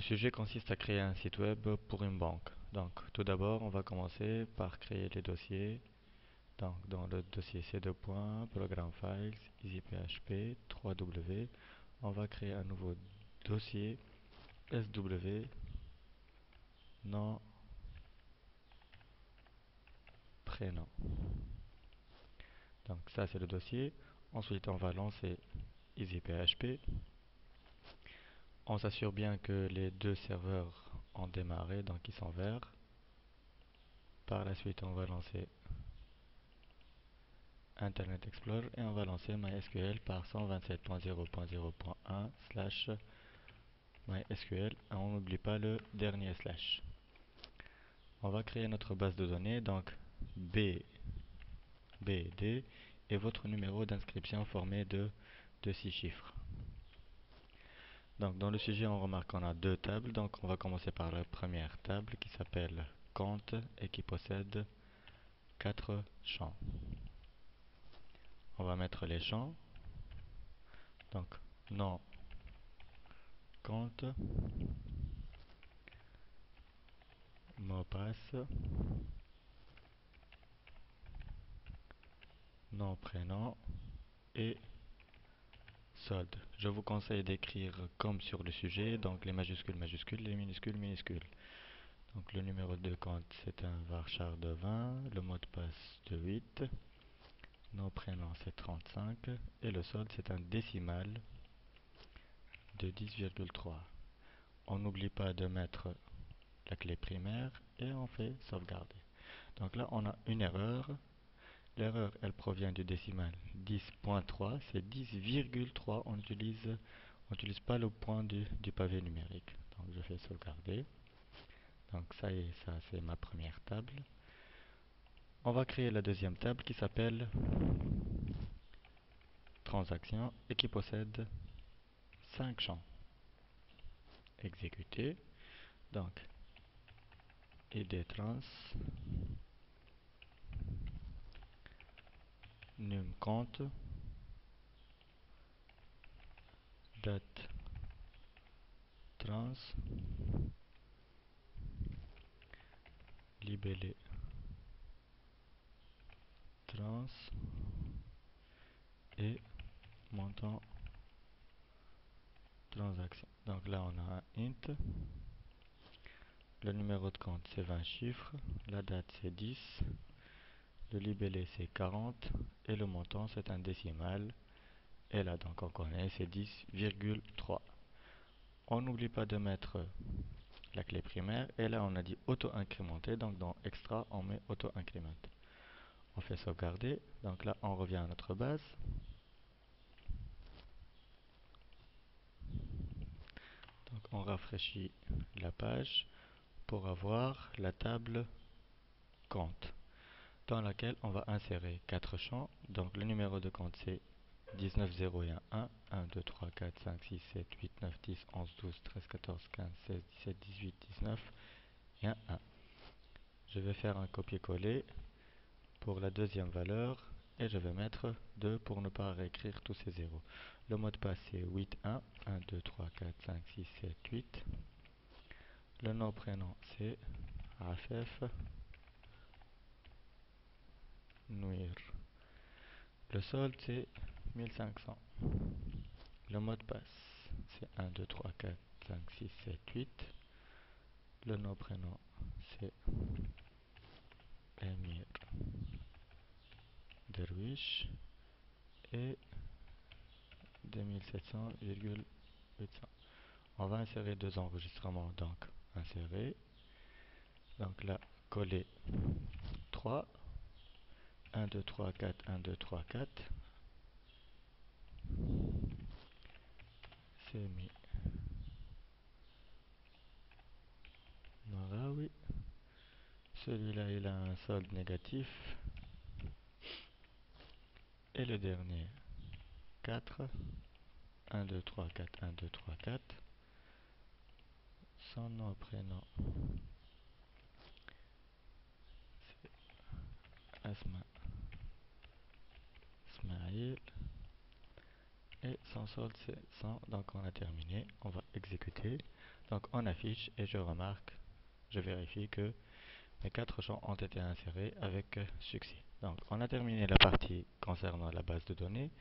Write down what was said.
sujet consiste à créer un site web pour une banque. Donc, tout d'abord, on va commencer par créer les dossiers. Donc, dans le dossier C2. Program Files, EasyPHP, 3W, on va créer un nouveau dossier SW, nom, prénom. Donc, ça, c'est le dossier. Ensuite, on va lancer EasyPHP. On s'assure bien que les deux serveurs ont démarré, donc ils sont verts. Par la suite, on va lancer Internet Explorer et on va lancer MySQL par 127.0.0.1/MySQL et on n'oublie pas le dernier slash. On va créer notre base de données, donc BD et votre numéro d'inscription formé de 6 chiffres. Donc dans le sujet, on remarque qu'on a deux tables, donc on va commencer par la première table qui s'appelle compte et qui possède 4 champs. On va mettre les champs, donc nom, compte, mot passe, nom, prénom et solde. Je vous conseille d'écrire comme sur le sujet, donc les majuscules majuscules, les minuscules minuscules. Donc le numéro de compte c'est un varchar de 20, le mot de passe de 8, nom prénom c'est 35 et le solde c'est un décimal de 10,3. On n'oublie pas de mettre la clé primaire et on fait sauvegarder. Donc là on a une erreur. L'erreur elle provient du décimal 10.3, c'est 10,3. On n'utilise pas le point du pavé numérique. Donc je fais sauvegarder. Donc ça y est, ça c'est ma première table. On va créer la deuxième table qui s'appelle transaction et qui possède 5 champs. Exécuter. Donc id trans num compte date trans libellé trans et montant transaction. Donc là on a un int. Le numéro de compte c'est 20 chiffres, la date c'est 10, le libellé c'est 40 et le montant c'est un décimal. Et là donc on connaît c'est 10,3. On n'oublie pas de mettre la clé primaire et là on a dit auto-incrémenter, donc dans extra on met auto-incrément. On fait sauvegarder, donc là on revient à notre base. Donc on rafraîchit la page pour avoir la table compte dans laquelle on va insérer 4 champs. Donc le numéro de compte c'est 19 0 et 1, 1, 2, 3, 4, 5, 6, 7, 8, 9, 10, 11, 12, 13, 14, 15, 16, 17, 18, 19 et un 1. Je vais faire un copier-coller pour la deuxième valeur et je vais mettre 2 pour ne pas réécrire tous ces zéros. Le mot de passe c'est 8, 1, 1, 2, 3, 4, 5, 6, 7, 8. Le nom prénom c'est Afef Nouir. Le solde c'est 1500. Le mot de passe c'est 1, 2, 3, 4, 5, 6, 7, 8. Le nom prénom c'est Emir Derwish et 2700,800. On va insérer deux enregistrements, donc insérer. Donc là, coller 3, 1, 2, 3, 4, 1, 2, 3, 4. C'est mis. Voilà, oui. Celui-là, il a un solde négatif. Et le dernier, 4, 1, 2, 3, 4, 1, 2, 3, 4. Son nom, prénom, c'est Asma Ismail. et sans solde c'est 100. Donc on a terminé, on va exécuter. Donc on affiche et je remarque, je vérifie que mes 4 champs ont été insérés avec succès. Donc on a terminé la partie concernant la base de données